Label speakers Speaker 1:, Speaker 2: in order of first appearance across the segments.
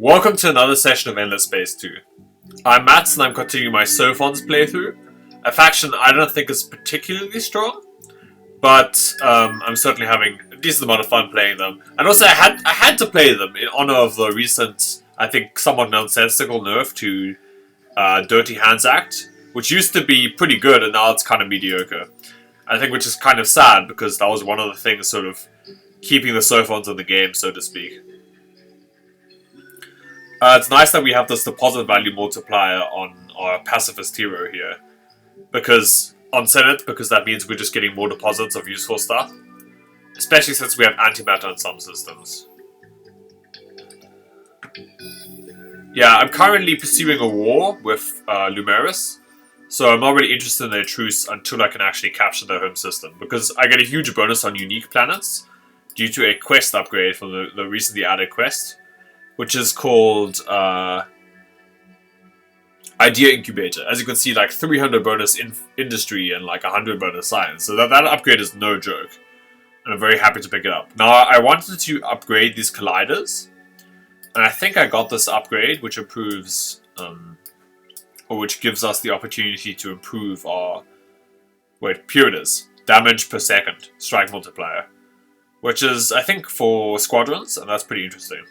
Speaker 1: Welcome to another session of Endless Space 2. I'm Mats and I'm continuing my Sophons playthrough. A faction I don't think is particularly strong, but I'm certainly having a decent amount of fun playing them. And also I had to play them in honor of the recent, I think, somewhat nonsensical nerf to Dirty Hands Act, which used to be pretty good and now it's kind of mediocre. I think which is kind of sad because that was one of the things sort of keeping the Sophons in the game, so to speak. It's nice that we have this deposit value multiplier on our pacifist hero here. Because that means we're just getting more deposits of useful stuff. Especially since we have antimatter in some systems. Yeah, I'm currently pursuing a war with Lumeris. So I'm not really interested in their truce until I can actually capture their home system. Because I get a huge bonus on unique planets due to a quest upgrade from the recently added quest, which is called Idea Incubator. As you can see, like 300 bonus industry and like 100 bonus science. So that upgrade is no joke. And I'm very happy to pick it up. Now, I wanted to upgrade these colliders. And I think I got this upgrade, which improves, or which gives us the opportunity to improve our, here it is. Damage per second, strike multiplier. Which is, I think, for squadrons, and that's pretty interesting.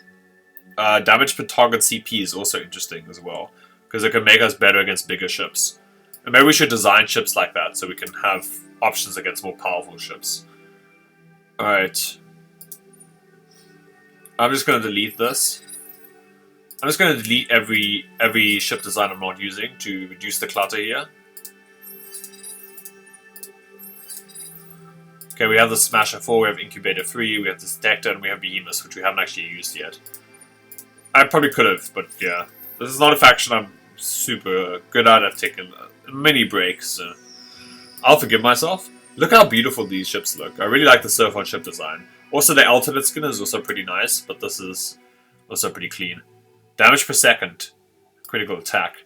Speaker 1: Damage per target CP is also interesting as well, because it can make us better against bigger ships. And maybe we should design ships like that, so we can have options against more powerful ships. Alright. I'm just going to delete this. I'm just going to delete every ship design I'm not using to reduce the clutter here. Okay, we have the Smasher 4, we have Incubator 3, we have this Detector, and we have Behemoth, which we haven't actually used yet. I probably could have, but yeah. This is not a faction I'm super good at. I've taken many breaks, so I'll forgive myself. Look how beautiful these ships look. I really like the Sophon ship design. Also, the alternate skin is also pretty nice, but this is also pretty clean. Damage per second. Critical attack.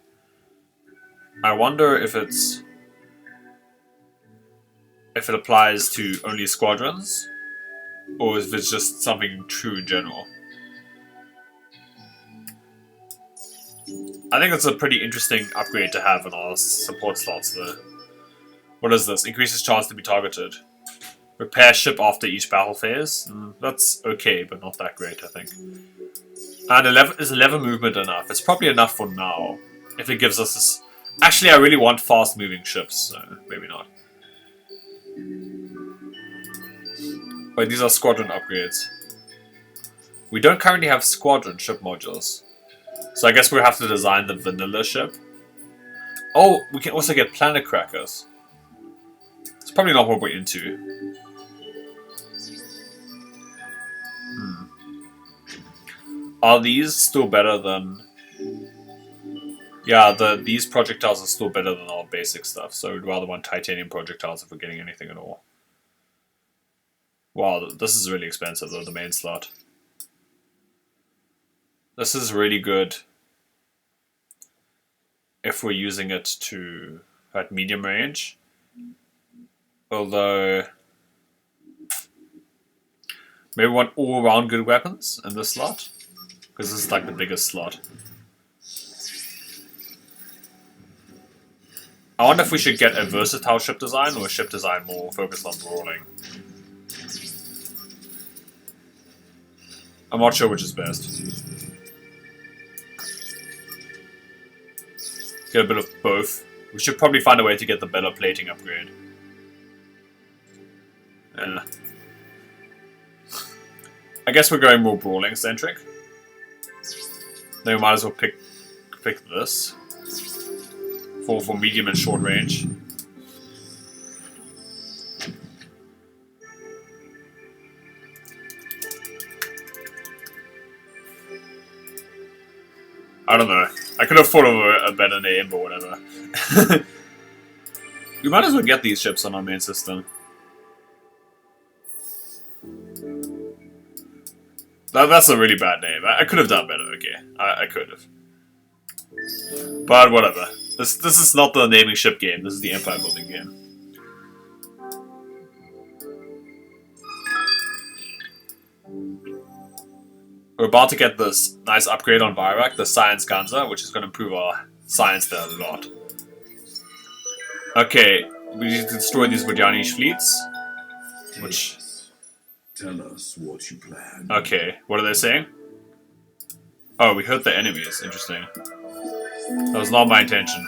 Speaker 1: I wonder if it applies to only squadrons, or if it's just something true in general. I think it's a pretty interesting upgrade to have in our support slots there. What is this? Increases chance to be targeted. Repair ship after each battle phase. That's okay, but not that great, I think. And 11 movement enough? It's probably enough for now. If it gives us this... Actually, I really want fast moving ships, so maybe not. Wait, these are squadron upgrades. We don't currently have squadron ship modules. So I guess we'll have to design the vanilla ship. Oh, we can also get planet crackers. It's probably not what we're into. Are these still better than... Yeah, these projectiles are still better than our basic stuff, so we'd rather want titanium projectiles if we're getting anything at all. Wow, this is really expensive though, the main slot. This is really good if we're using it to at medium range. Although maybe we want all around good weapons in this slot, because this is like the biggest slot. I wonder if we should get a versatile ship design or a ship design more focused on brawling. I'm not sure which is best. Get a bit of both. We should probably find a way to get the better plating upgrade. I guess we're going more brawling centric. Then we might as well pick this for medium and short range. I don't know. I could have thought of a better name or whatever. We might as well get these ships on our main system. That's a really bad name. I could have done better, okay. I could have. But whatever. This is not the naming ship game, this is the empire building game. We're about to get this nice upgrade on Virak, the Science Ganza, which is going to improve our science there a lot. Okay, we need to destroy these Vajanish fleets. Which...
Speaker 2: Tell us what you plan.
Speaker 1: Okay, what are they saying? Oh, we hurt the enemies. Interesting. That was not my intention.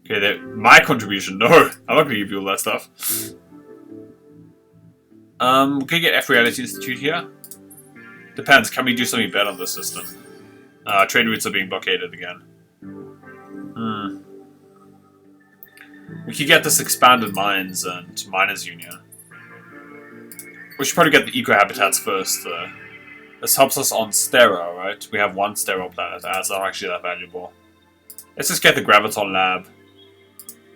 Speaker 1: Okay, my contribution. No, I'm not going to give you all that stuff. We can get F Reality Institute here. Depends. Can we do something better on this system? Trade routes are being blockaded again. We could get this expanded mines and miners union. We should probably get the eco habitats first. This helps us on Stera, right? We have one sterile planet. It's not actually that valuable. Let's just get the Graviton Lab.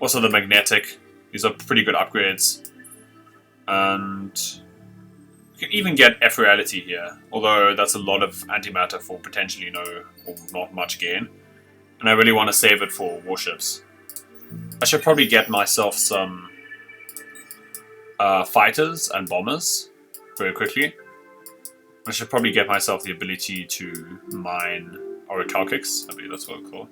Speaker 1: Also the Magnetic. These are pretty good upgrades. And we can even get F Reality here. Although that's a lot of antimatter for potentially no or not much gain. And I really want to save it for warships. I should probably get myself some fighters and bombers very quickly. I should probably get myself the ability to mine orichalcics. I believe that's what it's called.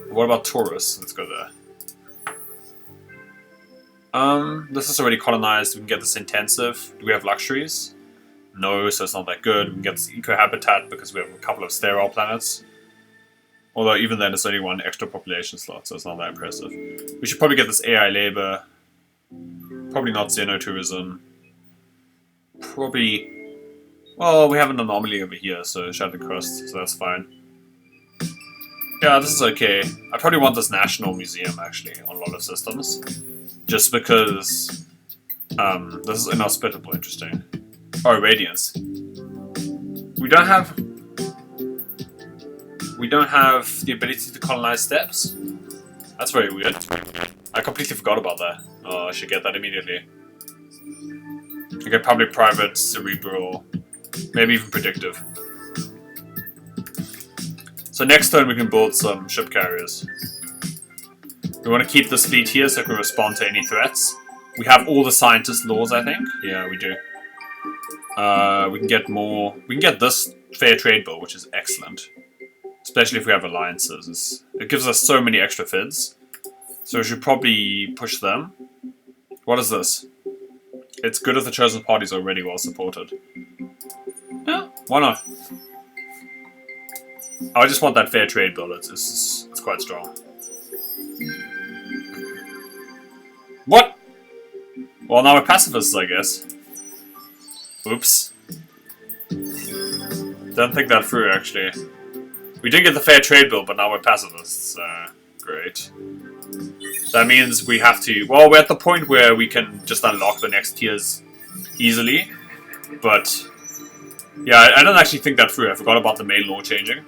Speaker 1: What about Taurus? Let's go there. This is already colonized. We can get this intensive. Do we have luxuries? No, so it's not that good. We can get this eco-habitat because we have a couple of sterile planets. Although even then it's only one extra population slot, so it's not that impressive. We should probably get this AI labor. Probably not xenotourism. Probably... Well, we have an anomaly over here, so Shattered Crust, so that's fine. Yeah, this is okay. I probably want this National Museum, actually, on a lot of systems. Just because... this is inhospitable, interesting. Oh, Radiance. We don't have the ability to colonize steppes. That's very weird. I completely forgot about that. Oh, I should get that immediately. I get public, private, cerebral, maybe even predictive. So next turn we can build some ship carriers. We want to keep this fleet here so it can respond to any threats. We have all the scientist laws, I think. Yeah, we do. We can get more. We can get this fair trade bill, which is excellent. Especially if we have alliances. It gives us so many extra fids. So we should probably push them. What is this? It's good if the chosen party is already well supported. Yeah, why not? I just want that fair trade bill. It's quite strong. What? Well, now we're pacifists, I guess. Oops. Didn't think that through, actually. We did get the fair trade bill, but now we're pacifists. Great. That means we have to... Well, we're at the point where we can just unlock the next tiers easily. But... Yeah, I don't actually think that through. I forgot about the main law changing.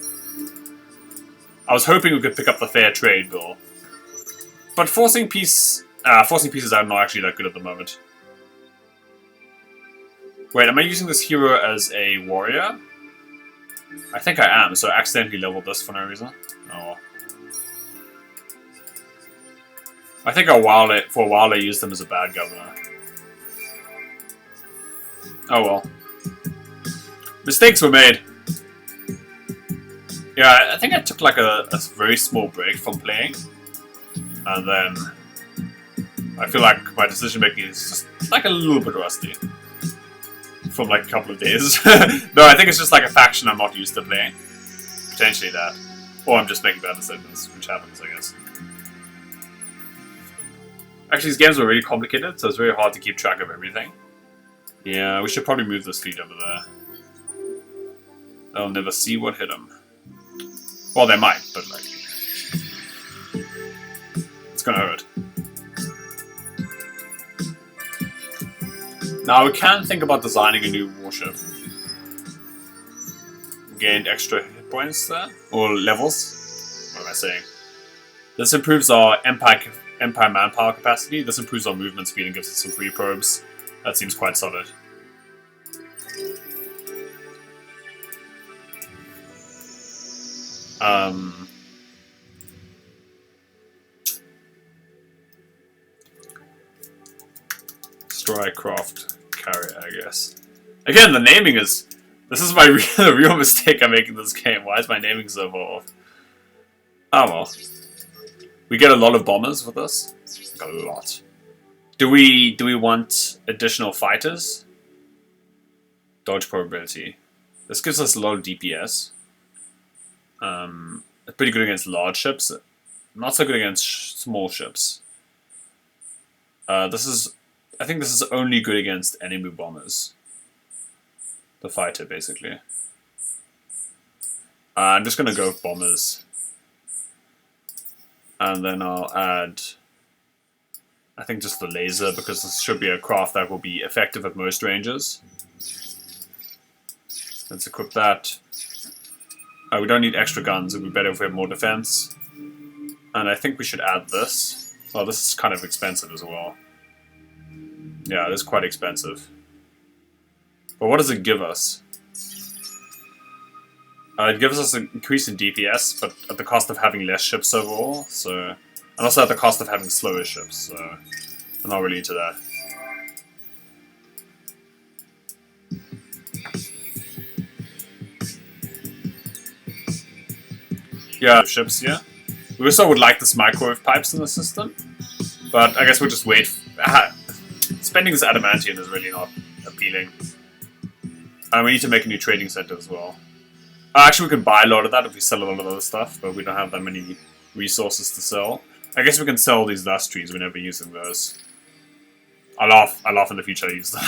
Speaker 1: I was hoping we could pick up the fair trade bill. But forcing pieces are not actually that good at the moment. Wait, am I using this hero as a warrior? I think I am, so I accidentally leveled this for no reason. Oh well. I think for a while I used him as a bad governor. Oh well. Mistakes were made. Yeah, I think I took like a very small break from playing. And then I feel like my decision making is just like a little bit rusty. From like a couple of days. No, I think it's just like a faction I'm not used to playing. Potentially that. Or I'm just making bad decisions, which happens, I guess. Actually, these games are really complicated, so it's very hard to keep track of everything. Yeah, we should probably move this fleet over there. They'll never see what hit them. Well, they might, but like... It's gonna hurt. Now, we can think about designing a new warship. Gained extra hit points there? Or levels? What am I saying? This improves our Empire manpower capacity. This improves our movement speed and gives us some free probes. That seems quite solid. Destroy, craft, carrier, I guess. Again, the naming is... This is my real mistake I'm making this game. Why is my naming so far off? Oh well. We get a lot of bombers with this. Like a lot. Do we want additional fighters? Dodge probability. This gives us a lot of DPS. It's pretty good against large ships. Not so good against small ships. I think this is only good against enemy bombers. The fighter, basically. I'm just gonna go with bombers. And then I'll add... I think just the laser, because this should be a craft that will be effective at most ranges. Let's equip that. We don't need extra guns, it would be better if we have more defense. And I think we should add this. Well, this is kind of expensive as well. Yeah, it is quite expensive. But what does it give us? It gives us an increase in DPS, but at the cost of having less ships overall, so... And also at the cost of having slower ships, so... I'm not really into that. Yeah, ships here. We also would like this microwave pipes in the system, but I guess we'll just wait. Spending this adamantium is really not appealing. And we need to make a new trading center as well. Actually, we can buy a lot of that if we sell a lot of other stuff, but we don't have that many resources to sell. I guess we can sell these last trees. We're never using those. I laugh in the future I use them.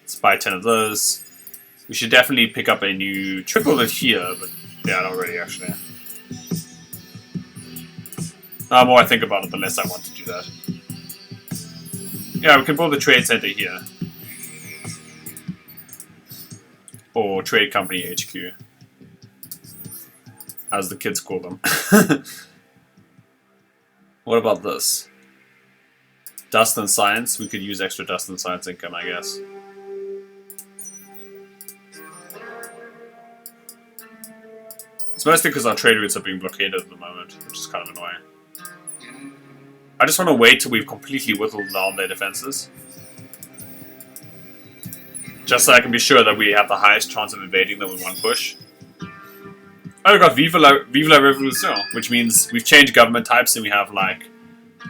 Speaker 1: Let's buy 10 of those. We should definitely pick up a new triple it here, but yeah, not really actually. The more I think about it, the less I want to do that. Yeah, we can build a trade center here. Or trade company HQ. As the kids call them. What about this? Dust and science. We could use extra dust and science income, I guess. It's mostly because our trade routes are being blockaded at the moment, which is kind of annoying. I just want to wait till we've completely whittled down their defenses. Just so I can be sure that we have the highest chance of invading them in one push. Oh, we got Vive la Revolution, which means we've changed government types and we have, like,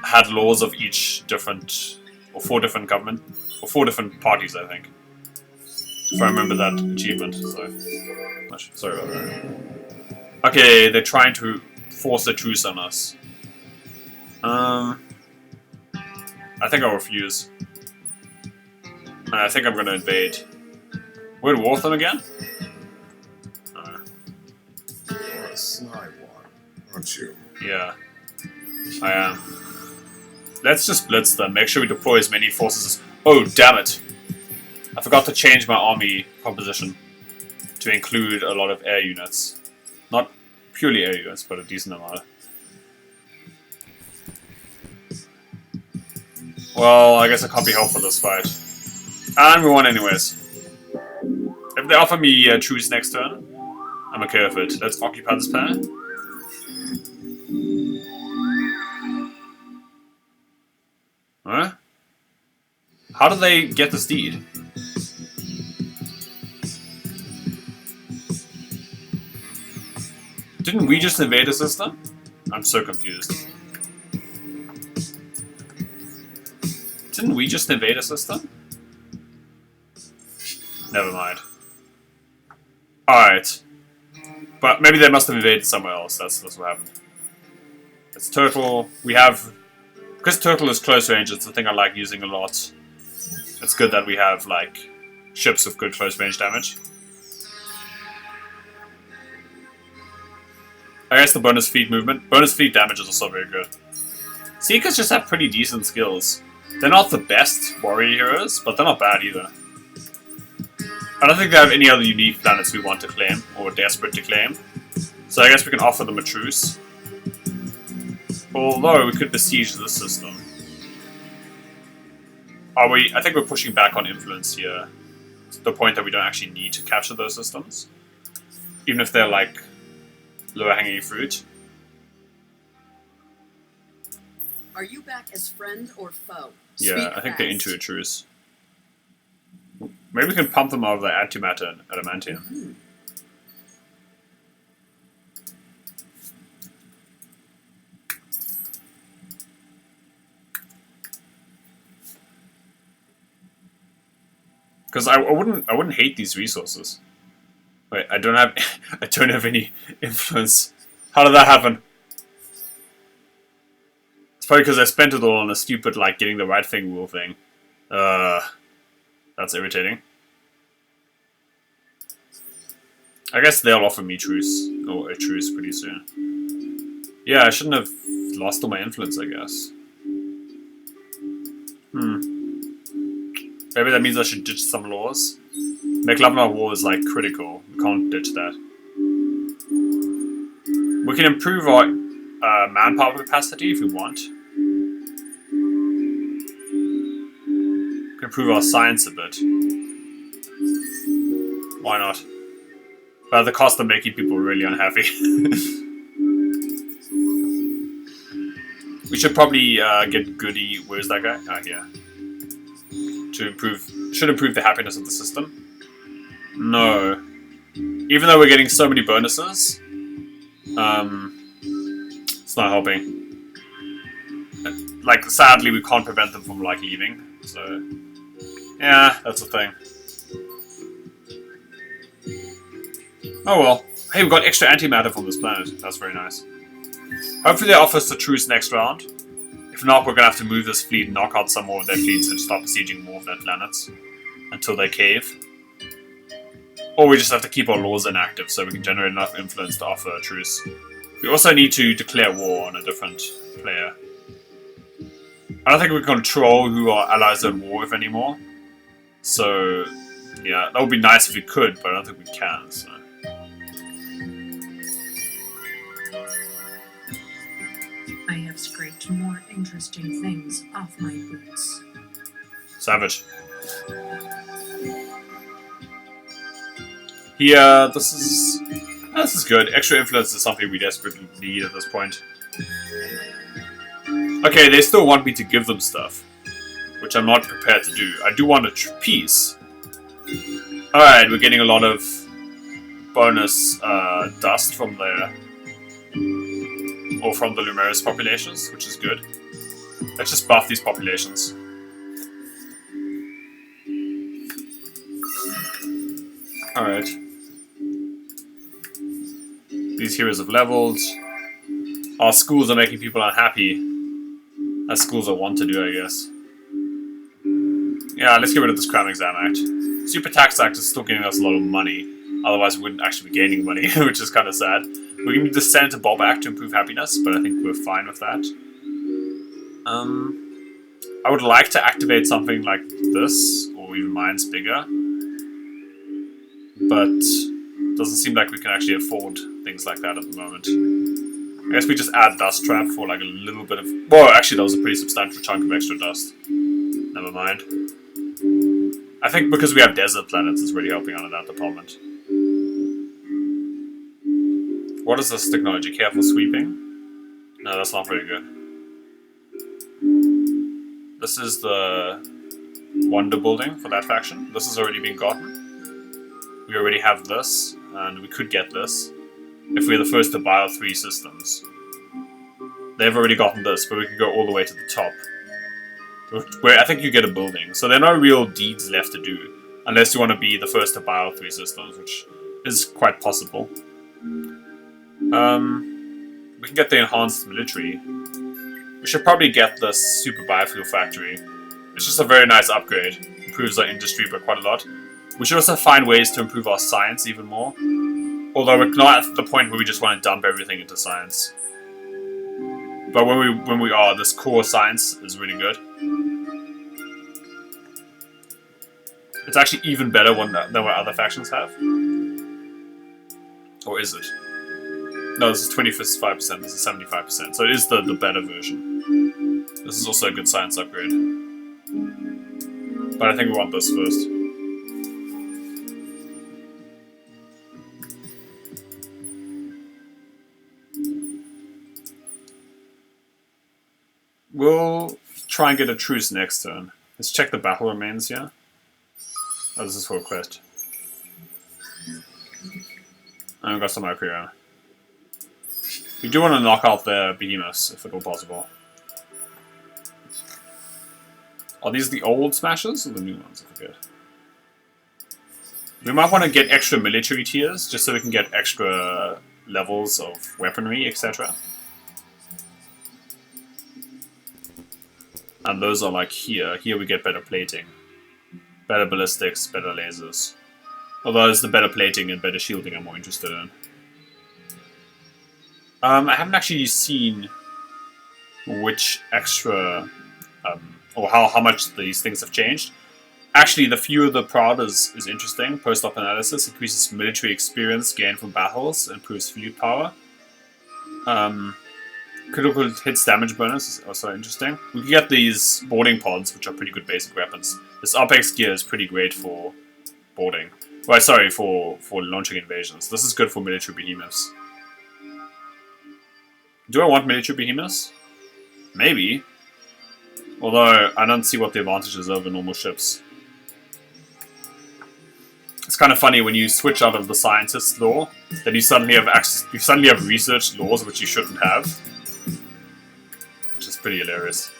Speaker 1: had laws of each different, or four different parties, I think. If I remember that achievement, so. Sorry about that. Okay, they're trying to force a truce on us. I think I'll refuse. I think I'm gonna invade. We're in war with them again?
Speaker 2: You're a sly one, aren't you?
Speaker 1: Yeah, I am. Let's just blitz them, make sure we deploy as many forces as... Oh, damn it! I forgot to change my army composition to include a lot of air units. Not purely air units, but a decent amount. Well, I guess I can't be helpful this fight. And we won anyways. If they offer me a truce next turn, I'm okay with it. Let's occupy this planet. Huh? How did they get this deed? Didn't we just invade the system? I'm so confused. Didn't we just invade a system? Never mind. Alright. But maybe they must have invaded somewhere else. That's what happened. It's turtle. We have... Because turtle is close range, it's the thing I like using a lot. It's good that we have, like, ships with good close range damage. I guess the bonus fleet movement. Bonus fleet damage is also very good. Seekers just have pretty decent skills. They're not the best warrior heroes, but they're not bad either. I don't think they have any other unique planets we want to claim, or desperate to claim. So I guess we can offer them a truce. Although we could besiege this system. Are we? I think we're pushing back on influence here. To the point that we don't actually need to capture those systems. Even if they're like lower hanging fruit.
Speaker 3: Are you back as friend or foe?
Speaker 1: Yeah,
Speaker 3: Speak
Speaker 1: I think they're
Speaker 3: fast.
Speaker 1: into a truce. Maybe we can pump them out of their antimatter and adamantium. Because I wouldn't hate these resources. Wait, I don't have any influence. How did that happen? It's probably because I spent it all on a stupid like getting the right thing rule thing. That's irritating. I guess they'll offer me truce or a truce pretty soon. Yeah, I shouldn't have lost all my influence, I guess. Maybe that means I should ditch some laws. Make love not war is like critical. We can't ditch that. We can improve our manpower capacity if we want. We can improve our science a bit. Why not? But at the cost of making people really unhappy. We should probably get Goody. Where's that guy? Ah, here. To improve, should improve the happiness of the system. No. Even though we're getting so many bonuses, it's not helping. Like, sadly, we can't prevent them from, like, leaving. So, yeah, that's the thing. Oh well. Hey, we've got extra antimatter from this planet. That's very nice. Hopefully they offer us a truce next round. If not, we're going to have to move this fleet, knock out some more of their fleets, and stop besieging more of their planets until they cave. Or we just have to keep our laws inactive so we can generate enough influence to offer a truce. We also need to declare war on a different player. I don't think we control who our allies are at war with anymore. So, yeah, that would be nice if we could, but I don't think we can, so...
Speaker 4: I have scraped more interesting things off my boots.
Speaker 1: Savage. Yeah, this is good. Extra influence is something we desperately need at this point. Okay, they still want me to give them stuff, which I'm not prepared to do. I do want a peace. Alright, we're getting a lot of bonus dust from the Lumeris populations, which is good. Let's just buff these populations. Alright. These heroes have leveled. Our schools are making people unhappy. As schools are want to do, I guess. Yeah, let's get rid of this Crown Exam Act. Super Tax Act is still giving us a lot of money. Otherwise we wouldn't actually be gaining money, which is kind of sad. We can need the Senator Bob Act to improve happiness, but I think we're fine with that. I would like to activate something like this, or even Mine's Bigger. But doesn't seem like we can actually afford things like that at the moment. I guess we just add Dust Trap for like a little bit of... Well, actually that was a pretty substantial chunk of extra dust. Never mind. I think because we have desert planets, it's really helping out in that department. What is this technology? Careful sweeping? No, that's not very good. This is the Wonder Building for that faction. This has already been gotten. We already have this, and we could get this if we're the first to buy our 3 systems. They've already gotten this, but we can go all the way to the top. Where I think you get a building. So there are no real deeds left to do, unless you want to be the first to buy our 3 systems, which is quite possible. We can get the enhanced military. We should probably get the super biofuel factory. It's just a very nice upgrade. Improves our industry by quite a lot. We should also find ways to improve our science even more. Although we're not at the point where we just want to dump everything into science. But when we are, this core science is really good. It's actually even better than what other factions have. Or is it? No, this is 25%, this is 75%. So it is the better version. This is also a good science upgrade. But I think we want this first. try and get a truce next turn. Let's check the battle remains here. Oh, this is for a quest. And we've got some oak here. We do want to knock out the behemoths, if at all possible. Are these the old smashes or the new ones? I forget. We might want to get extra military tiers, just so we can get extra levels of weaponry, etc. And those are like here. Here we get better plating. Better ballistics, better lasers. Although it's the better plating and better shielding I'm more interested in. I haven't actually seen which extra, or how much these things have changed. Actually, the fewer the prod is interesting. Post-op analysis increases military experience gained from battles, improves fleet power. Critical hits damage bonus is also interesting. We can get these boarding pods, which are pretty good basic weapons. This Apex gear is pretty great for boarding. Well, sorry, for launching invasions. This is good for military behemoths. Do I want military behemoths? Maybe. Although, I don't see what the advantage is over normal ships. It's kind of funny when you switch out of the scientist law, then you suddenly have access, you suddenly have research laws which you shouldn't have. Which is pretty hilarious.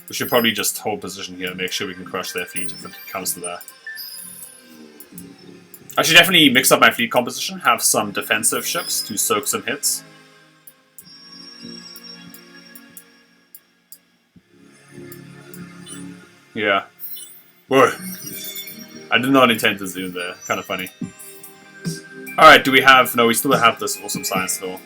Speaker 1: We should probably just hold position here and make sure we can crush their fleet if it comes to that. I should definitely mix up my fleet composition, have some defensive ships to soak some hits. Yeah. Whoa. I did not intend to zoom there. Kind of funny. Alright, do we have... No, we still have this awesome science law.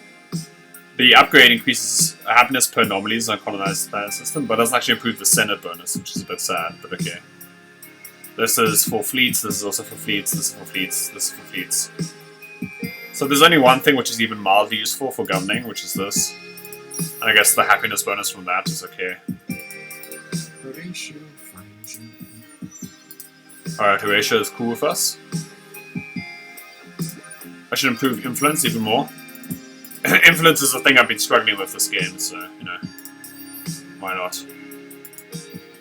Speaker 1: The upgrade increases happiness per anomalies on a colonized planet system, but doesn't actually improve the Senate bonus, which is a bit sad, but okay. This is for fleets, this is also for fleets, this is for fleets, this is for fleets. So there's only one thing which is even mildly useful for governing, which is this. And I guess the happiness bonus from that is okay. Alright, Horatio is cool with us. I should improve influence even more. Influence is the thing I've been struggling with this game, so, you know, why not?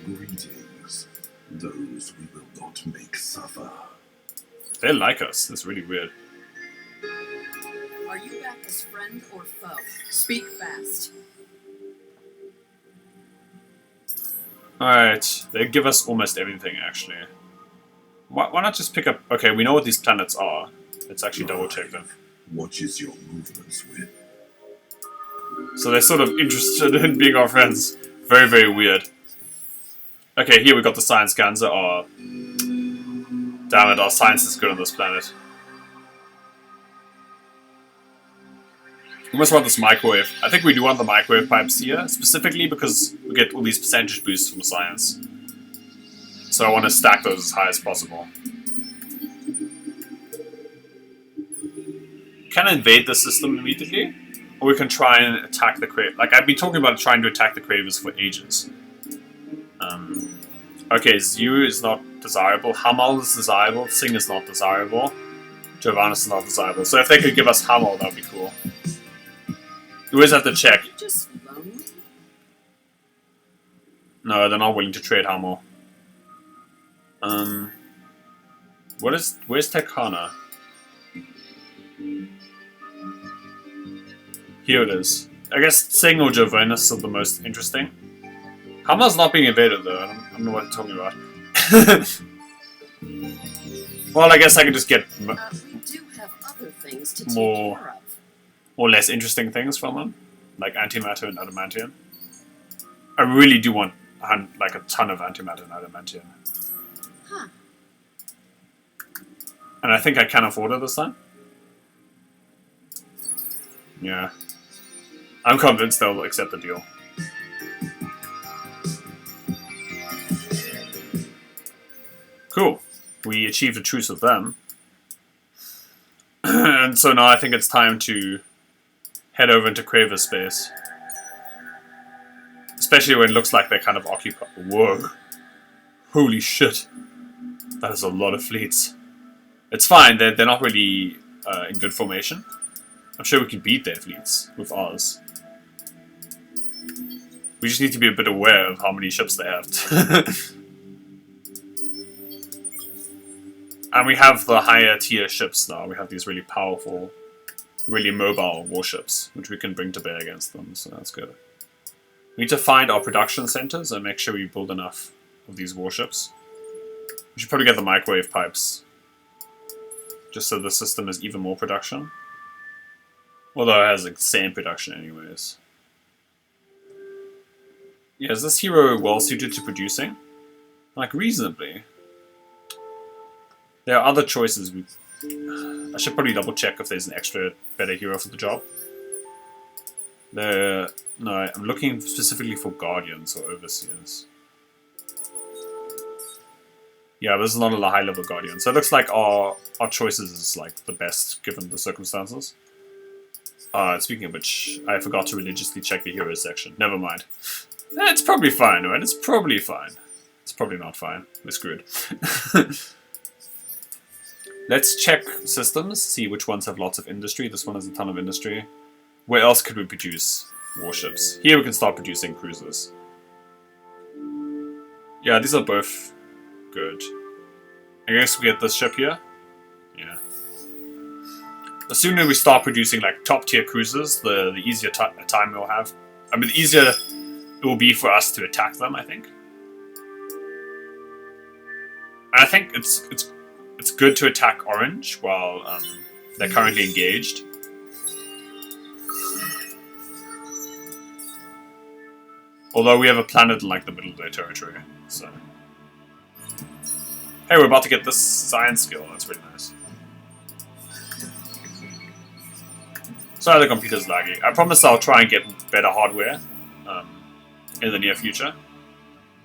Speaker 2: Greetings, those we will not make suffer.
Speaker 1: They like us, that's really weird.
Speaker 3: Are you back as friend or foe? Speak fast.
Speaker 1: Alright, they give us almost everything, actually. Why not just pick up... Okay, we know what these planets are. Let's actually double check them.
Speaker 2: Watches your movements with.
Speaker 1: So they're sort of interested in being our friends. Very, very weird. Okay, here we got the science scans. Oh, damn it, our science is good on this planet. We must want this microwave. I think we do want the microwave pipes here, specifically because we get all these percentage boosts from science. So I want to stack those as high as possible. Can invade the system immediately, or we can try and attack the crave. Like, I've been talking about trying to attack the cravers for ages. Okay, Zhu is not desirable, Hamal is desirable, Singh is not desirable, Jovanus is not desirable. So if they could give us Hamal, that would be cool. We always have to check.
Speaker 3: You just lonely?
Speaker 1: No, they're not willing to trade Hamal. Where's Tekana? Here it is. I guess Singh or Jovanus are the most interesting. Hamal's not being invaded though, I don't know what you're talking about. Well, I guess I can just get
Speaker 3: We do have other things to take
Speaker 1: more
Speaker 3: care of.
Speaker 1: or less interesting things from them, like antimatter and adamantium. I really do want like a ton of antimatter and adamantium.
Speaker 3: Huh.
Speaker 1: And I think I can afford it this time. Yeah. I'm convinced they'll accept the deal. Cool. We achieved a truce with them. And so now I think it's time to head over into Craver space. Especially when it looks like they're kind of occupied. Whoa. Holy shit. That is a lot of fleets. It's fine, they're not really in good formation. I'm sure we can beat their fleets with ours. We just need to be a bit aware of how many ships they have. And we have the higher tier ships now. We have these really powerful, really mobile warships, which we can bring to bear against them, so that's good. We need to find our production centers and make sure we build enough of these warships. We should probably get the microwave pipes, just so the system has even more production. Although it has the same production anyways. Yeah, is this hero well suited to producing? Like, reasonably. There are other choices. I should probably double check if there's an extra better hero for the job. No, I'm looking specifically for guardians or overseers. Yeah, there's not a high level guardian. So it looks like our choices is like the best given the circumstances. Speaking of which, I forgot to religiously check the heroes section. Never mind. It's probably fine, right? It's probably fine. It's probably not fine. We're screwed. Let's check systems, see which ones have lots of industry. This one has a ton of industry. Where else could we produce warships? Here we can start producing cruisers. Yeah, these are both good. I guess we get this ship here. Yeah. The sooner we start producing like top tier cruisers, the easier time we'll have. I mean, the easier it will be for us to attack them, I think. And I think it's good to attack orange while they're currently engaged. Although we have a planet in like the middle of their territory, so. Hey, we're about to get this science skill. That's really nice. Sorry, the computer's laggy. I promise I'll try and get better hardware in the near future.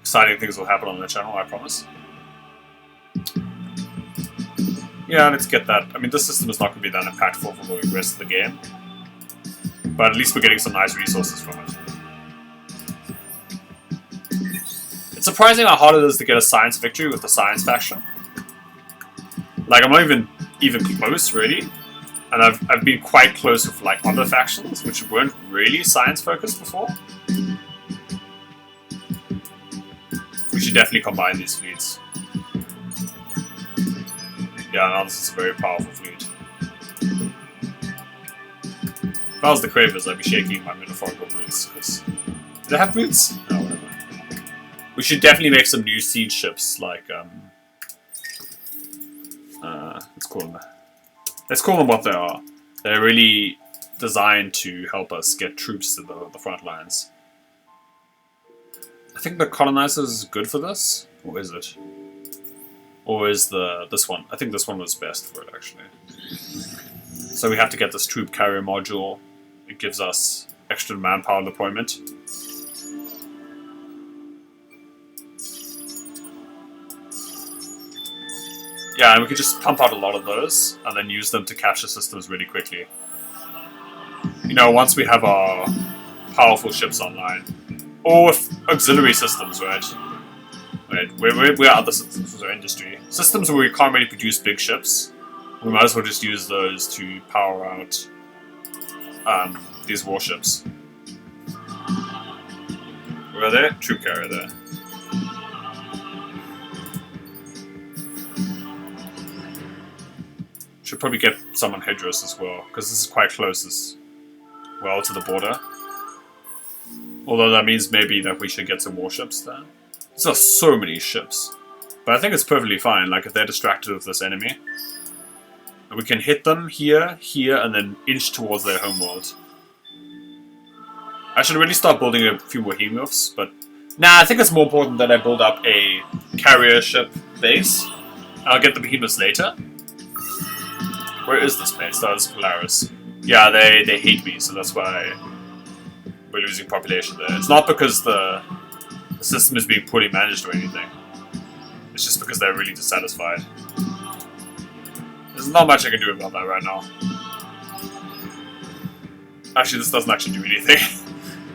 Speaker 1: Exciting things will happen on the channel, I promise. Yeah, let's get that. I mean, this system is not going to be that impactful for the rest of the game. But at least we're getting some nice resources from it. It's surprising how hard it is to get a science victory with the science faction. Like, I'm not even close, really. And I've been quite close with, like, other factions, which weren't really science-focused before. We should definitely combine these fleets. Yeah, now this is a very powerful fleet. If I was the Cravers, I'd be shaking my metaphorical boots, because... Do they have boots? No, whatever. We should definitely make some new siege ships, like, let's call them what they are. They're really designed to help us get troops to the front lines. I think the colonizer is good for this, or is it? Or is this one? I think this one was best for it, actually. So we have to get this troop carrier module. It gives us extra manpower deployment. Yeah, and we could just pump out a lot of those, and then use them to capture systems really quickly. You know, once we have our powerful ships online. Or with auxiliary systems, right? Right, where are other systems for our industry? Systems where we can't really produce big ships. We might as well just use those to power out these warships. Where are they? Troop carrier there. Should probably get some on Hydros as well, because this is quite close as well to the border. Although that means maybe that we should get some warships there. There are so many ships. But I think it's perfectly fine, like if they're distracted with this enemy. We can hit them here, here, and then inch towards their homeworld. I should really start building a few more Helios, but... Nah, I think it's more important that I build up a carrier ship base. I'll get the behemoths later. Where is this base? That is Polaris. Yeah, they hate me, so that's why we're losing population there. It's not because the system is being poorly managed or anything. It's just because they're really dissatisfied. There's not much I can do about that right now. Actually, this doesn't actually do anything.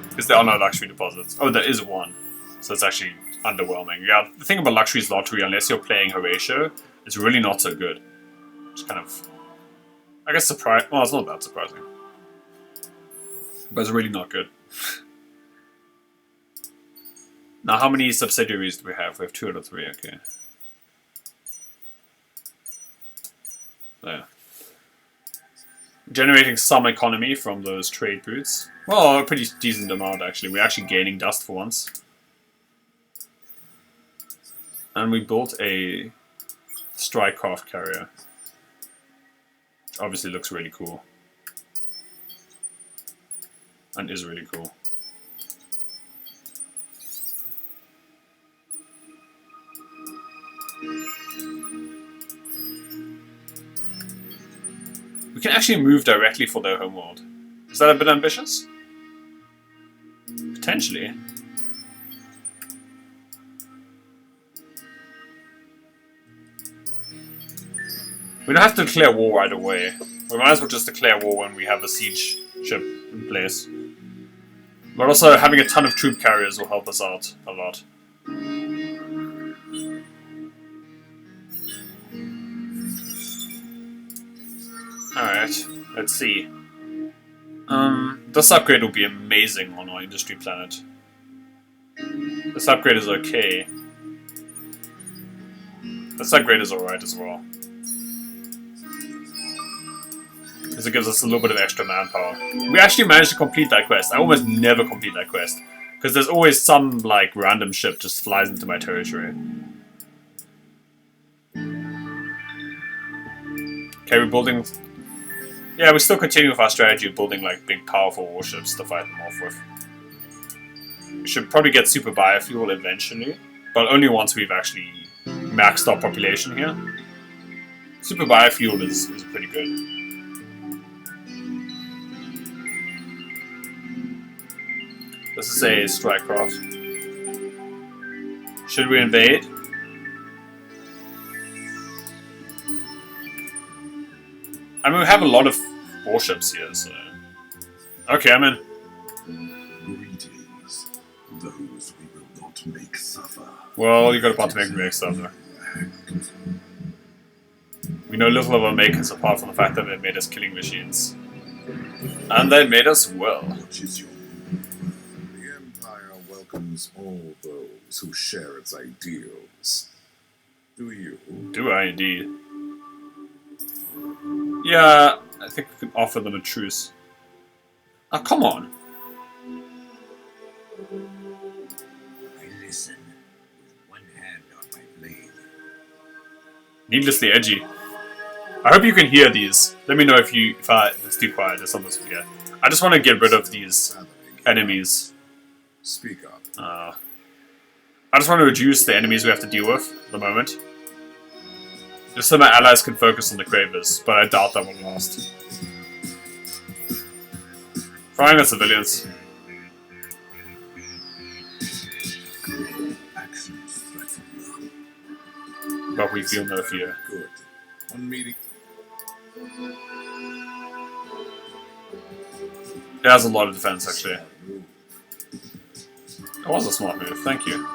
Speaker 1: Because there are no luxury deposits. Oh, there is one. So it's actually underwhelming. Yeah, the thing about luxury's lottery, unless you're playing Horatio, it's really not so good. It's kind of... I guess surprising. Well, it's not that surprising. But it's really not good. Now, how many subsidiaries do we have? We have 2 out of 3, okay. There. Generating some economy from those trade routes. Well, a pretty decent amount, actually. We're actually gaining dust for once. And we built a strike craft carrier. Which obviously looks really cool. And is really cool. We can actually move directly for their homeworld. Is that a bit ambitious? Potentially. We don't have to declare war right away. We might as well just declare war when we have a siege ship in place. But also, having a ton of troop carriers will help us out a lot. Alright, let's see. This upgrade will be amazing on our industry planet. This upgrade is okay. This upgrade is alright as well. Because it gives us a little bit of extra manpower. We actually managed to complete that quest. I almost never complete that quest. Because there's always some, like, random ship just flies into my territory. Okay, we're building... Yeah, we still continue with our strategy of building, like, big, powerful warships to fight them off with. We should probably get super biofuel eventually. But only once we've actually maxed our population here. Super biofuel is pretty good. This is a strike craft. Should we invade? I mean, we have a lot of warships here, so... Okay, I'm in.
Speaker 2: Greetings, those we will not make suffer.
Speaker 1: Well, you got a part to make me suffer. We know little of our makers apart from the fact that they made us killing machines. And they made us well.
Speaker 2: Which is your... The Empire welcomes all those who share its ideals. Do you?
Speaker 1: Do I indeed? Yeah, I think we can offer them a truce. Ah, come on.
Speaker 5: I listen with one hand on my blade.
Speaker 1: Needlessly edgy. I hope you can hear these. Let me know if it's too quiet or something's forget. I just want to get rid of these enemies.
Speaker 2: Speak up.
Speaker 1: I just want to reduce the enemies we have to deal with at the moment. Just so my allies can focus on the Cravers, but I doubt that will last. Firing at civilians.
Speaker 2: Actions threaten.
Speaker 1: But we feel no fear.
Speaker 2: Good. One meeting.
Speaker 1: It has a lot of defense, actually. That was a smart move, thank you.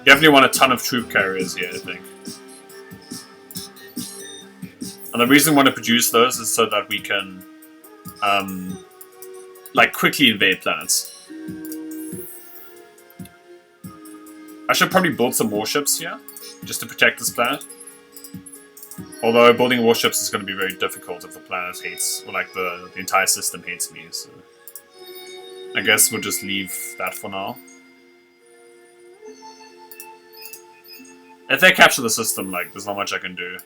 Speaker 1: Definitely want a ton of troop carriers here, I think. And the reason we want to produce those is so that we can, like, quickly invade planets. I should probably build some warships here, just to protect this planet. Although building warships is going to be very difficult if the planet hates, or like the entire system hates me, so... I guess we'll just leave that for now. If they capture the system, like, there's not much I can do.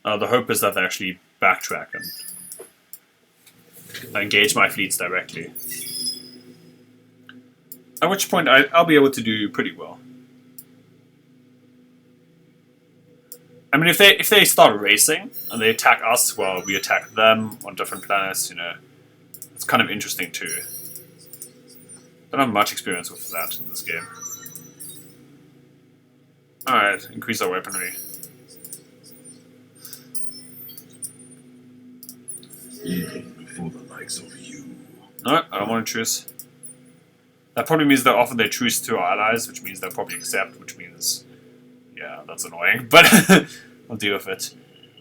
Speaker 1: The hope is that they actually backtrack and engage my fleets directly. At which point I'll be able to do pretty well. I mean, if they start racing and they attack us while we attack them on different planets, you know, it's kind of interesting too. Don't have much experience with that in this game. Alright, increase our weaponry.
Speaker 2: Even before the likes of you.
Speaker 1: No, I don't want to truce. That probably means they'll offer their truce to our allies, which means they'll probably accept, which means... Yeah, that's annoying, but I'll deal with it.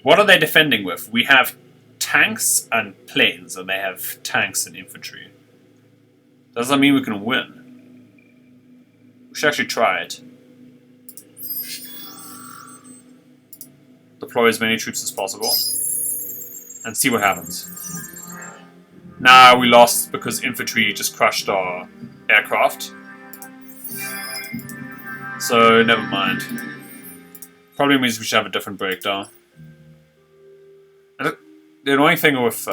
Speaker 1: What are they defending with? We have tanks and planes, and they have tanks and infantry. Does that mean we can win? We should actually try it. Deploy as many troops as possible. And see what happens. Nah, we lost because infantry just crushed our aircraft. So, never mind. Probably means we should have a different breakdown. And the annoying thing with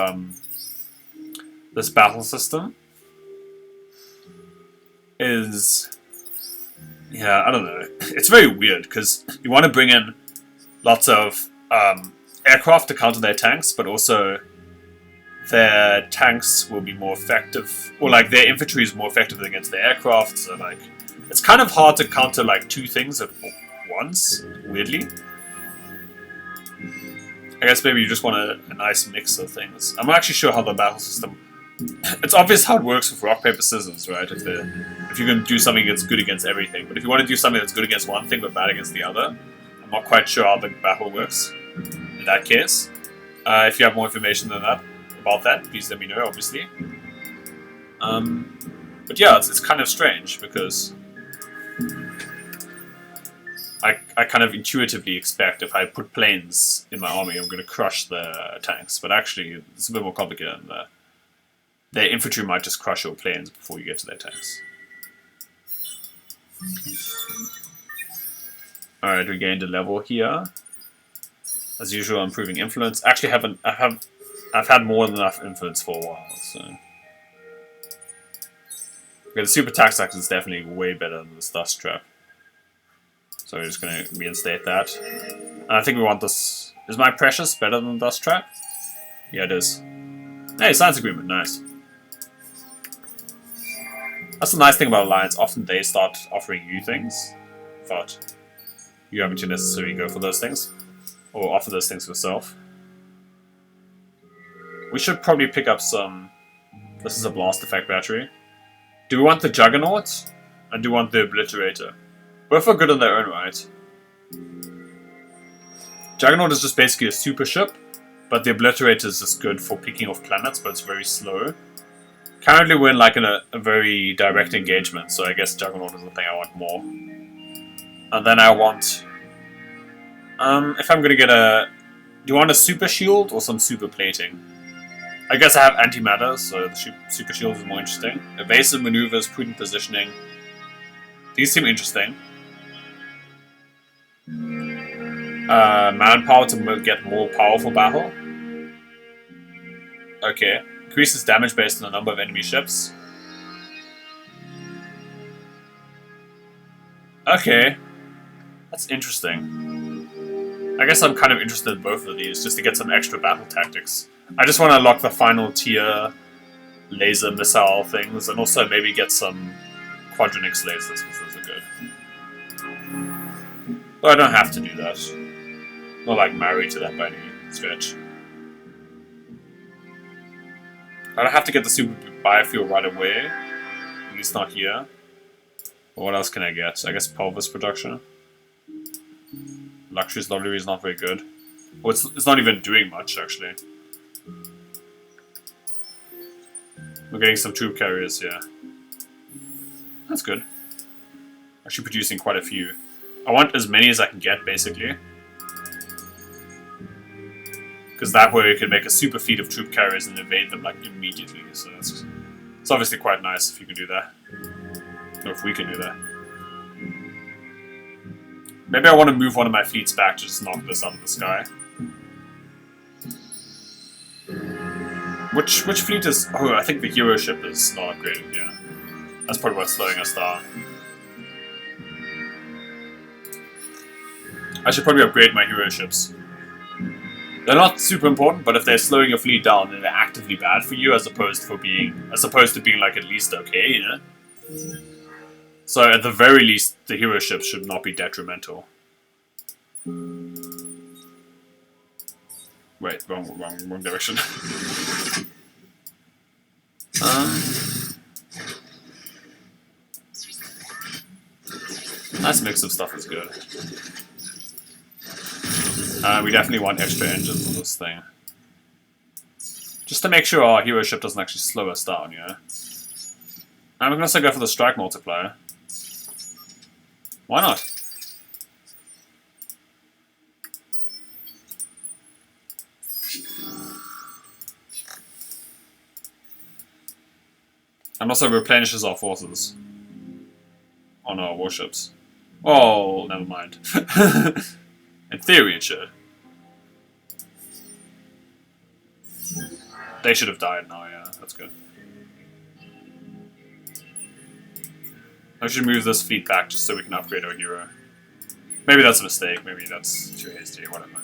Speaker 1: this battle system is... yeah, I don't know. It's very weird, because you want to bring in lots of aircraft to counter their tanks, but also their tanks will be more effective, or like their infantry is more effective against their aircraft, so like it's kind of hard to counter like two things at once, weirdly. I guess maybe you just want a nice mix of things. I'm not actually sure how the battle system... it's obvious how it works with rock, paper, scissors, right? If you can do something that's good against everything, but if you want to do something that's good against one thing but bad against the other, I'm not quite sure how the battle works in that case. If you have more information than that, about that, please let me know, obviously. But yeah, it's kind of strange, because I kind of intuitively expect if I put planes in my army, I'm going to crush the tanks, but actually it's a bit more complicated than that. Their infantry might just crush your planes before you get to their tanks. Alright, we gained a level here. As usual, improving influence. Actually, I've had more than enough influence for a while, so... okay, the super tax axe is definitely way better than this dust trap. So we're just going to reinstate that. And I think we want this... is my precious better than dust trap? Yeah, it is. Hey, science agreement, nice. That's the nice thing about Alliance, often they start offering you things, but you haven't to necessarily go for those things, or offer those things yourself. We should probably pick up some... this is a blast effect battery. Do we want the Juggernaut? And do we want the Obliterator? Both are good in their own right. Juggernaut is just basically a super ship, but the Obliterator is just good for picking off planets, but it's very slow. Currently we're in like a very direct engagement, so I guess Juggernaut is the thing I want more. And then I want... if I'm gonna get a... do you want a super shield or some super plating? I guess I have antimatter, so the super shield is more interesting. Evasive maneuvers, prudent positioning. These seem interesting. Manpower to get more powerful battle. Okay. Increases damage based on the number of enemy ships. Okay. That's interesting. I guess I'm kind of interested in both of these, just to get some extra battle tactics. I just want to unlock the final tier laser missile things, and also maybe get some Quadronix lasers, because those are good. But I don't have to do that. Not like married to that by any stretch. I don't have to get the super biofuel right away. At least not here. But what else can I get? I guess pelvis production. Luxury's Lovely is not very good. Well, it's not even doing much, actually. We're getting some troop carriers here. That's good. Actually producing quite a few. I want as many as I can get, basically. Because that way we can make a super fleet of troop carriers and invade them like immediately. So it's obviously quite nice if you can do that. Or if we can do that. Maybe I want to move one of my fleets back to just knock this out of the sky. Which fleet is... oh, I think the hero ship is not upgraded, yeah. That's probably what's slowing us down. I should probably upgrade my hero ships. They're not super important, but if they're slowing your fleet down, then they're actively bad for you, as opposed to being like at least okay, you know? So at the very least, the hero ships should not be detrimental. Wait, wrong direction. Nice mix of stuff is good. We definitely want extra engines on this thing. Just to make sure our hero ship doesn't actually slow us down, you know? I'm gonna also go for the strike multiplier. Why not? And also replenishes our forces on our warships. Oh, never mind. In theory it should. They should have died now, yeah, that's good. I should move this fleet back just so we can upgrade our hero. Maybe that's a mistake, maybe that's too hasty, whatever.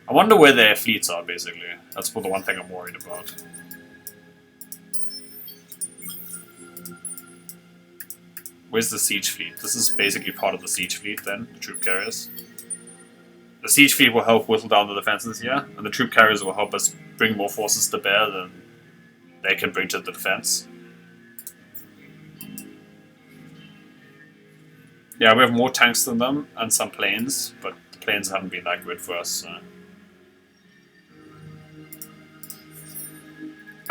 Speaker 1: I wonder where their fleets are, basically. That's the one thing I'm worried about. Where's the siege fleet? This is basically part of the siege fleet then, the troop carriers. The siege fleet will help whittle down the defenses here, and the troop carriers will help us bring more forces to bear than they can bring to the defense. Yeah, we have more tanks than them, and some planes, but the planes haven't been that good for us, so.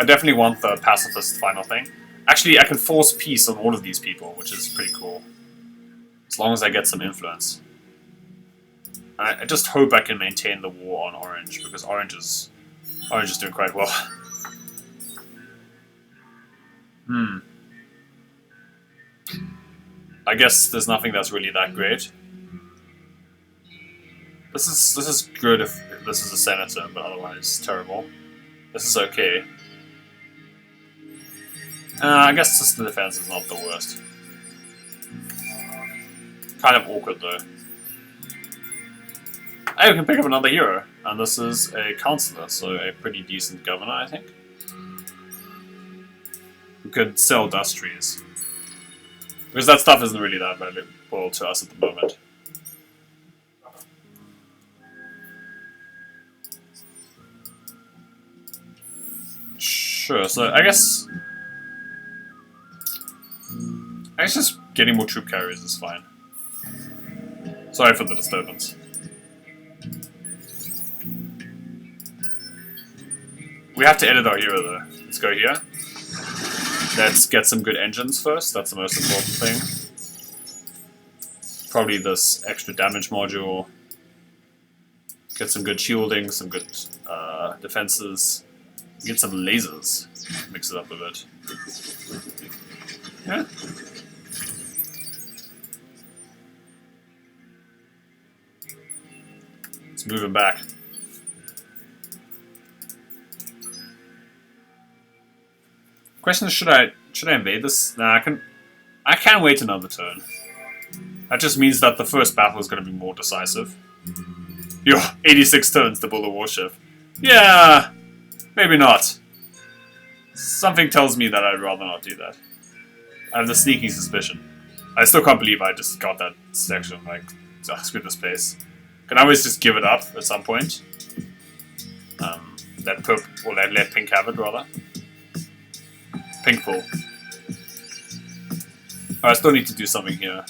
Speaker 1: I definitely want the pacifist final thing. Actually, I can force peace on all of these people, which is pretty cool. As long as I get some influence. I just hope I can maintain the war on Orange, because Orange is doing quite well. I guess there's nothing that's really that great. This is good if this is a senator, but otherwise terrible. This is okay. I guess system defense is not the worst. Kind of awkward though. Hey, we can pick up another hero, and this is a councillor, so a pretty decent governor, I think. We could sell dust trees. Because that stuff isn't really that valuable to us at the moment. Sure, so I guess just getting more troop carriers is fine. Sorry for the disturbance. We have to edit our hero though. Let's go here. Let's get some good engines first, that's the most important thing. Probably this extra damage module. Get some good shielding, some good defenses. Get some lasers. Mix it up a bit. Yeah. Let's move him back. Question is, should I invade this? Nah, I can wait another turn. That just means that the first battle is going to be more decisive. Yo, 86 turns to build a warship. Yeah, maybe not. Something tells me that I'd rather not do that. I have the sneaky suspicion. I still can't believe I just got that section. Like, screw this place. Can I always just give it up at some point? Let pink have it, rather. Pink full. I still need to do something here.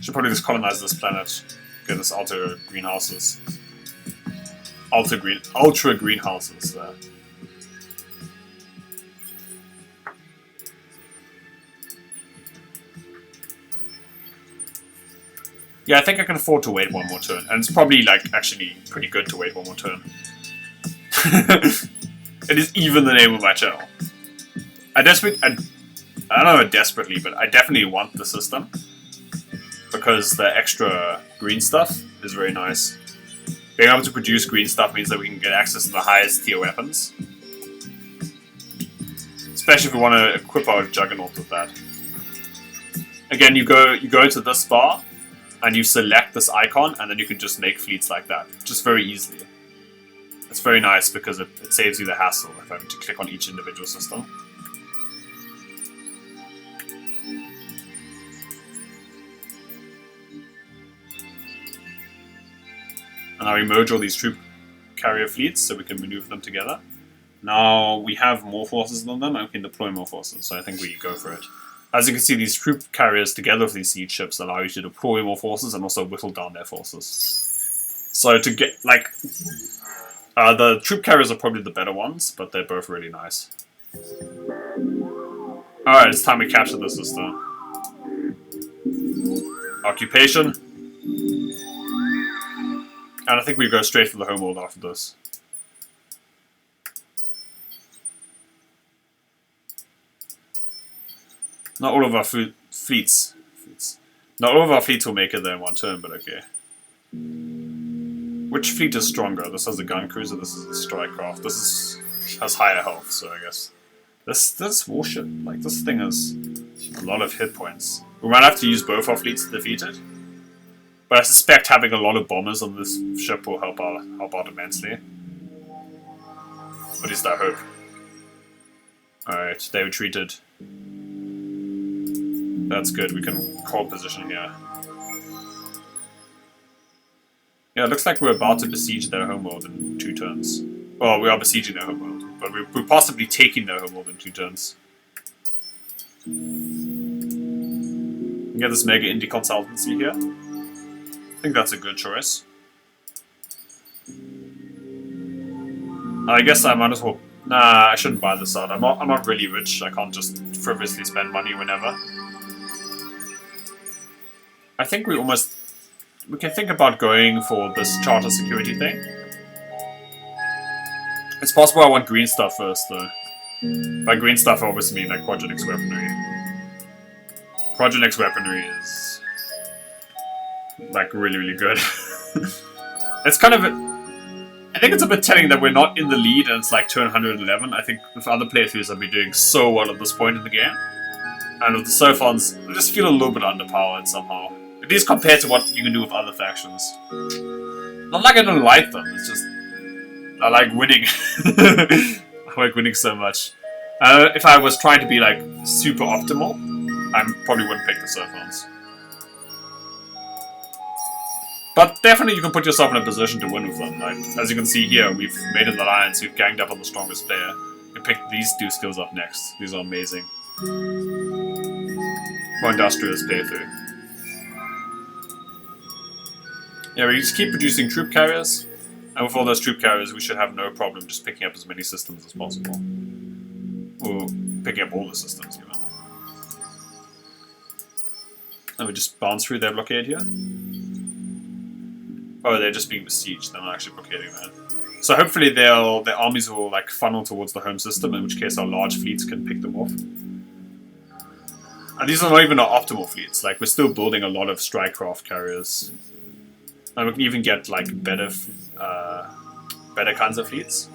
Speaker 1: Should probably just colonize this planet. Get this ultra greenhouses. Ultra greenhouses there. Yeah, I think I can afford to wait one more turn. And it's probably, like, actually pretty good to wait one more turn. It is even the name of my channel. I don't know desperately, but I definitely want the system. Because the extra green stuff is very nice. Being able to produce green stuff means that we can get access to the highest tier weapons. Especially if we want to equip our Juggernaut with that. Again, you go into this bar, and you select this icon, and then you can just make fleets like that. Just very easily. It's very nice because it saves you the hassle of having to click on each individual system. And now we merge all these troop carrier fleets so we can maneuver them together. Now we have more forces than them and we can deploy more forces, so I think we go for it. As you can see, these troop carriers together with these siege ships allow you to deploy more forces and also whittle down their forces. So to get, like, The troop carriers are probably the better ones, but they're both really nice. Alright, it's time we capture the system. Occupation. And I think we go straight for the Homeworld after this. Not all of our fleets. Not all of our fleets will make it there in one turn, but okay. Which fleet is stronger? This has a gun cruiser, this is a strike craft. This has higher health, so I guess. This warship, like this thing has a lot of hit points. We might have to use both our fleets to defeat it. But I suspect having a lot of bombers on this ship will help out immensely. At least I hope. Alright, they retreated. That's good, we can hold position here. Yeah, it looks like we're about to besiege their homeworld in 2 turns. Well, we are besieging their homeworld, but we're possibly taking their homeworld in 2 turns. We get this mega indie consultancy here. I think that's a good choice. I guess I might as well... Nah, I shouldn't buy this out. I'm not really rich. I can't just frivolously spend money whenever. I think we can think about going for this charter security thing. It's possible I want green stuff first, though. By green stuff, I obviously mean like cryogenics weaponry. Cryogenics weaponry is like really, really good. It's kind of I think it's a bit telling that we're not in the lead and it's like turn 111. I think with other playthroughs I'll be doing so well at this point in the game. And with the Sophons, I just feel a little bit underpowered somehow. At least compared to what you can do with other factions. Not like I don't like them, it's just... I like winning. I like winning so much. If I was trying to be like super optimal, I probably wouldn't pick the Sophons. But definitely you can put yourself in a position to win with them. Like, as you can see here, we've made an alliance, we've ganged up on the strongest player. We picked these 2 skills up next. These are amazing. More industrious playthrough. Yeah, we just keep producing troop carriers. And with all those troop carriers, we should have no problem just picking up as many systems as possible. Or picking up all the systems, you know. And we just bounce through their blockade here. Oh, they're just being besieged, they're not actually blockading that. So hopefully their armies will like funnel towards the home system, in which case our large fleets can pick them off. And these are not even our optimal fleets, like we're still building a lot of strike craft carriers. And we can even get like better kinds of fleets.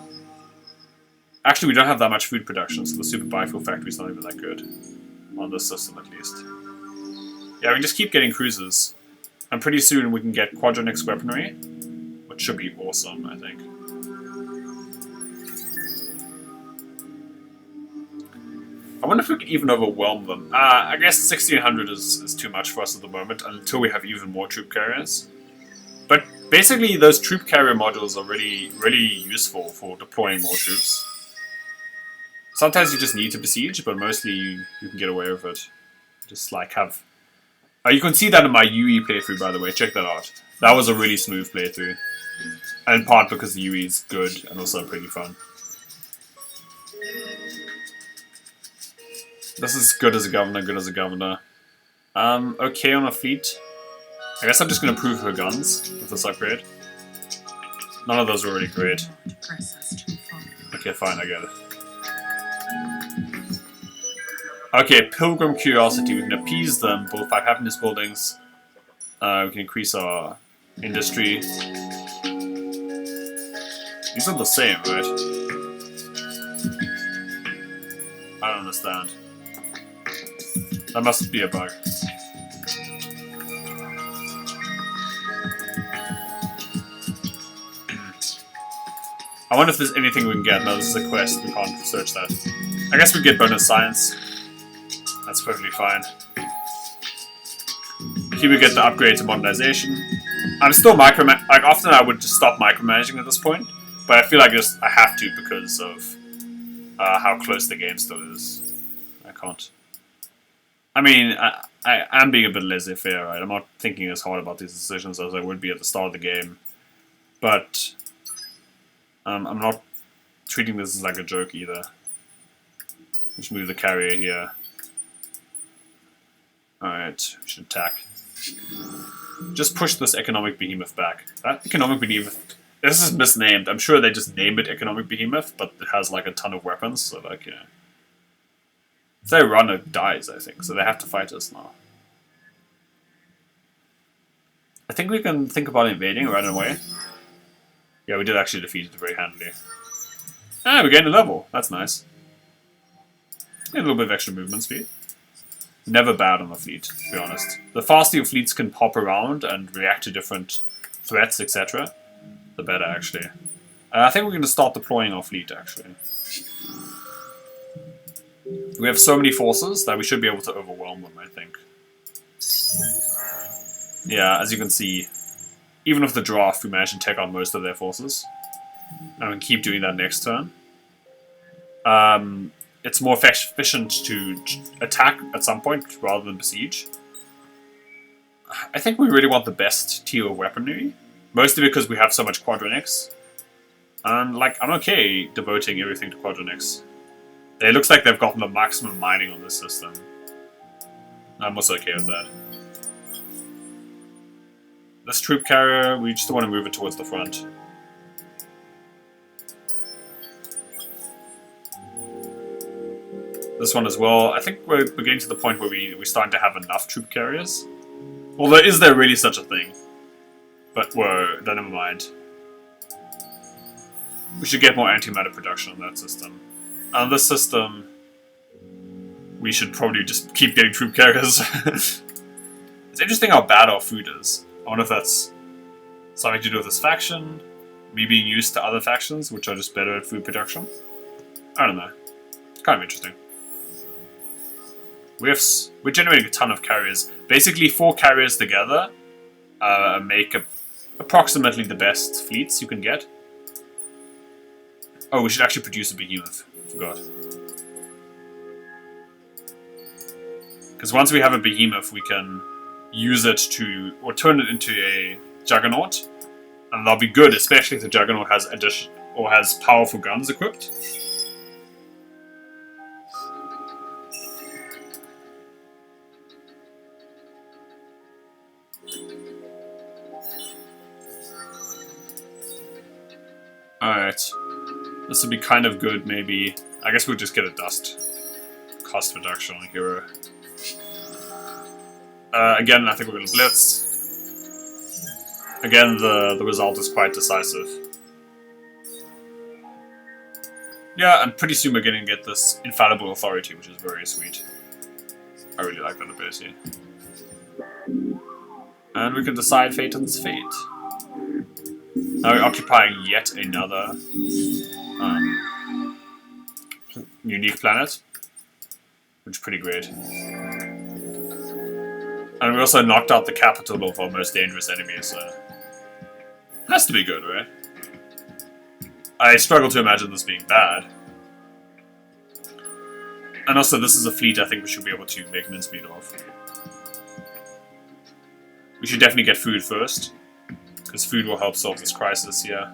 Speaker 1: Actually, we don't have that much food production, so the super biofuel factory is not even that good. On this system, at least. Yeah, we can just keep getting cruisers. And pretty soon we can get quadronics weaponry, which should be awesome, I think. I wonder if we can even overwhelm them. I guess 1600 is too much for us at the moment, until we have even more troop carriers. But basically, those troop carrier modules are really, really useful for deploying more troops. Sometimes you just need to besiege, but mostly you can get away with it. Just like have... you can see that in my UE playthrough, by the way. Check that out. That was a really smooth playthrough. And in part because the UE is good and also pretty fun. This is good as a governor, good as a governor. Okay on a fleet. I guess I'm just going to improve her guns with this upgrade. None of those are really great. Okay, fine, I get it. Okay, Pilgrim Curiosity. We can appease them, build 5 happiness buildings. We can increase our industry. These are the same, right? I don't understand. That must be a bug. I wonder if there's anything we can get. No, this is a quest. We can't search that. I guess we get bonus science. That's perfectly fine. Here we get the upgrade to modernization. I'm still like often I would just stop micromanaging at this point, but I feel like I have to because of how close the game still is. I can't. I mean, I am being a bit laissez-faire, right? I'm not thinking as hard about these decisions as I would be at the start of the game, but I'm not treating this as like a joke either. Just move the carrier here. Alright, we should attack. Just push this economic behemoth back. That economic behemoth... This is misnamed. I'm sure they just named it economic behemoth, but it has like a ton of weapons, so like, yeah. If they run, it dies, I think, so they have to fight us now. I think we can think about invading and running away. Yeah, we did actually defeat it very handily. Ah, we gained a level. That's nice. And a little bit of extra movement speed. Never bad on the fleet, to be honest. The faster your fleets can pop around and react to different threats, etc., the better, actually. I think we're going to start deploying our fleet, actually. We have so many forces that we should be able to overwhelm them, I think. Yeah, as you can see, even with the draft, we managed to take on most of their forces. And we can keep doing that next turn. It's more efficient to attack at some point rather than besiege. I think we really want the best tier of weaponry. Mostly because we have so much quadronics. And, like, I'm okay devoting everything to quadronics. It looks like they've gotten the maximum mining on this system. I'm also okay with that. This troop carrier, we just want to move it towards the front. This one as well. I think we're getting to the point where we're starting to have enough troop carriers. Although, is there really such a thing? But, whoa, never mind. We should get more antimatter production on that system. On this system, we should probably just keep getting troop carriers. It's interesting how bad our food is. I wonder if that's something to do with this faction, me being used to other factions, which are just better at food production. I don't know. Kind of interesting. We're generating a ton of carriers. Basically, 4 carriers together make approximately the best fleets you can get. Oh, we should actually produce a behemoth. I forgot. Because once we have a behemoth, we can use it to, or turn it into a juggernaut, and that'll be good, especially if the juggernaut has has powerful guns equipped. Alright. This would be kind of good, maybe. I guess we'll just get a dust cost reduction on hero. Again, I think we're going to blitz. Again, the result is quite decisive. Yeah, and pretty soon we're going to get this infallible authority, which is very sweet. I really like that ability. And we can decide Phaeton's fate. Now we're occupying yet another unique planet, which is pretty great. And we also knocked out the capital of our most dangerous enemy, so has to be good, right? I struggle to imagine this being bad. And also, this is a fleet I think we should be able to make mincemeat of. We should definitely get food first, because food will help solve this crisis here.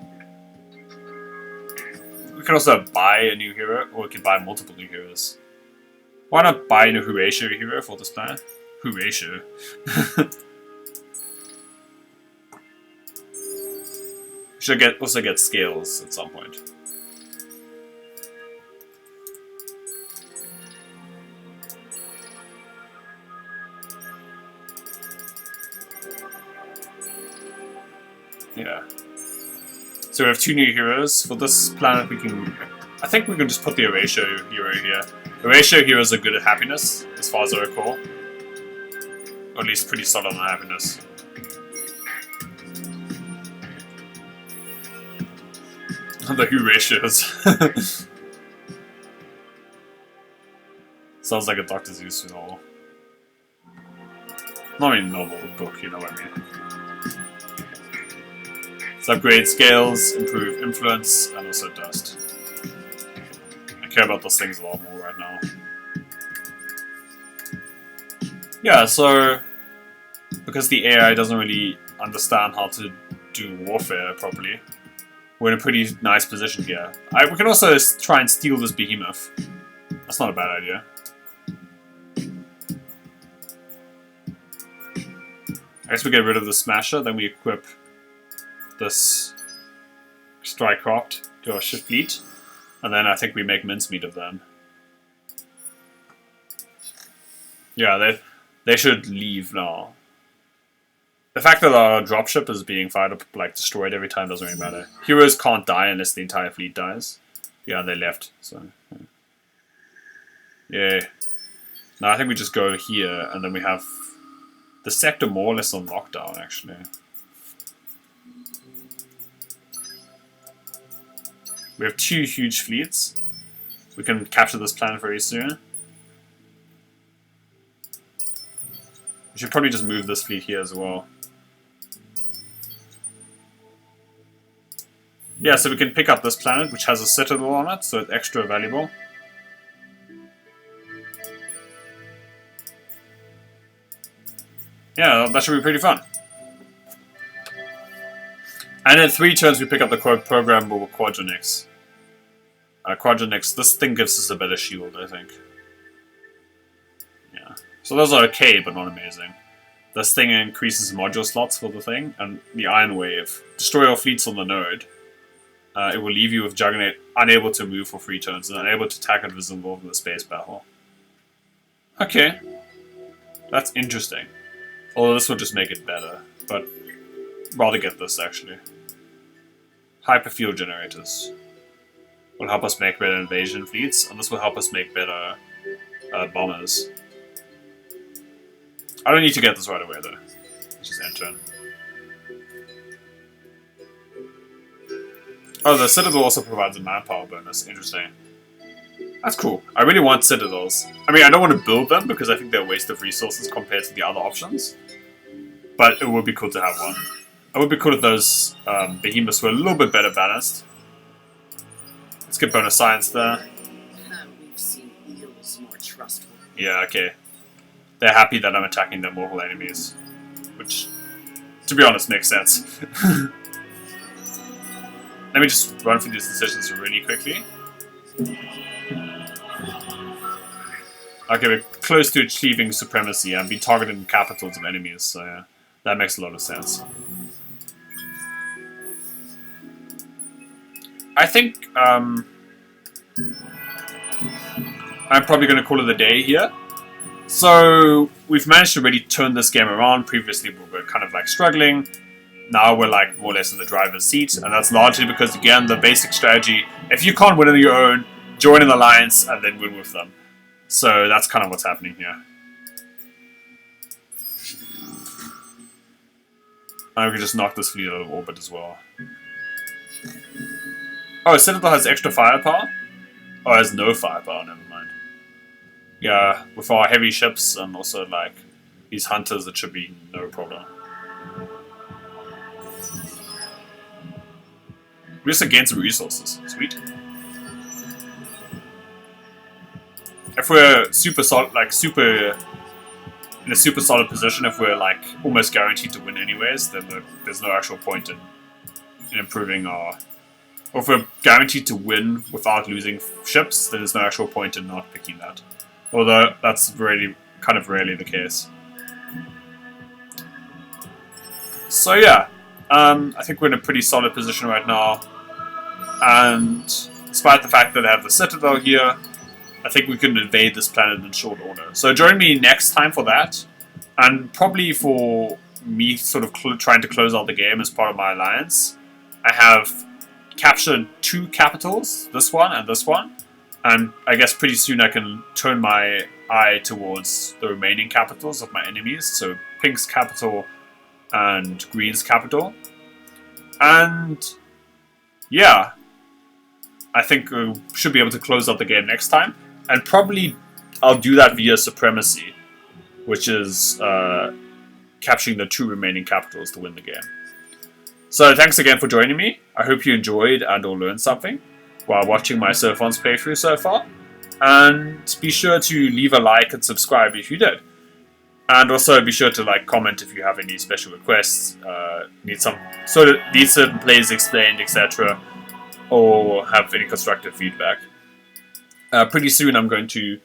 Speaker 1: We can also buy a new hero, or we can buy multiple new heroes. Why not buy a new Horatio hero for this planet? Horatio. We should also get scales at some point. Yeah. So we have 2 new heroes. For this planet we can... I think we can just put the Horatio hero here. Horatio heroes are good at happiness, as far as I recall. Or at least pretty solid on happiness. The Horatios. Sounds like a Dr. Seuss novel. Not really novel, book, you know what I mean. Let's upgrade scales, improve influence, and also dust. I care about those things a lot more right now. Yeah, so because the AI doesn't really understand how to do warfare properly, we're in a pretty nice position here. We can also try and steal this behemoth. That's not a bad idea. I guess we get rid of the smasher, then we equip this strikecraft to our ship fleet, and then I think we make mincemeat of them. Yeah, they should leave now. The fact that our dropship is being fired up, like destroyed every time, doesn't really matter. Heroes can't die unless the entire fleet dies. Yeah, they left, so... Yeah. Now I think we just go here, and then we have the sector more or less on lockdown, actually. We have 2 huge fleets. We can capture this planet very soon. We should probably just move this fleet here as well. Yeah, so we can pick up this planet, which has a citadel on it, so it's extra valuable. Yeah, that should be pretty fun. And in 3 turns we pick up the programmable Quadronix. Quadronix, this thing gives us a better shield, I think. Yeah. So those are okay, but not amazing. This thing increases module slots for the thing, and the Iron Wave. Destroy all fleets on the node. It will leave you with Juggernaut unable to move for 3 turns, and unable to attack and is involved in the space battle. Okay. That's interesting. Although this will just make it better, but rather get this actually. Hyperfuel generators will help us make better invasion fleets, and this will help us make better bombers. I don't need to get this right away though. Let's just enter. Oh, the Citadel also provides a manpower bonus. Interesting. That's cool. I really want Citadels. I mean, I don't want to build them because I think they're a waste of resources compared to the other options. But it would be cool to have one. It would be cool if those behemoths were a little bit better balanced. Let's get bonus science there.
Speaker 3: We've seen eels more trustworthy.
Speaker 1: Yeah, okay. They're happy that I'm attacking their mortal enemies. Which, to be honest, makes sense. Let me just run through these decisions really quickly. Okay, we're close to achieving supremacy and be targeting capitals of enemies, so yeah, that makes a lot of sense. I think I'm probably going to call it a day here. So we've managed to really turn this game around. Previously we were kind of like struggling. Now we're like more or less in the driver's seat, and that's largely because, again, the basic strategy, if you can't win on your own, join an alliance and then win with them. So that's kind of what's happening here. And we can just knock this fleet out of orbit as well. Oh, Citadel has extra firepower? Oh, it has no firepower, never mind. Yeah, with our heavy ships and also like these hunters, it should be no problem. We're just against resources. Sweet. If we're super solid, like in a super solid position, if we're like almost guaranteed to win anyways, then there's no actual point in improving our... Or if we're guaranteed to win without losing ships, then there's no actual point in not picking that. Although that's really kind of rarely the case. So yeah, I think we're in a pretty solid position right now. And despite the fact that I have the Citadel here, I think we can invade this planet in short order. So join me next time for that. And probably for me sort of trying to close out the game as part of my alliance. I have captured 2 capitals, this one and this one. And I guess pretty soon I can turn my eye towards the remaining capitals of my enemies. So Pink's capital and Green's capital. And yeah, I think we should be able to close out the game next time. And probably I'll do that via supremacy, which is capturing the 2 remaining capitals to win the game. So thanks again for joining me. I hope you enjoyed and or learned something while watching my Sophons playthrough so far. And be sure to leave a like and subscribe if you did. And also be sure to like comment if you have any special requests, need some so that these certain plays explained, etc., or have any constructive feedback. Pretty soon I'm going to,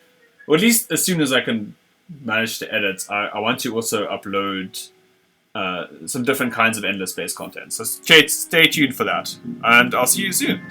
Speaker 1: or at least as soon as I can manage to edit, I want to also upload some different kinds of endless space content. So stay tuned for that, and I'll see you soon.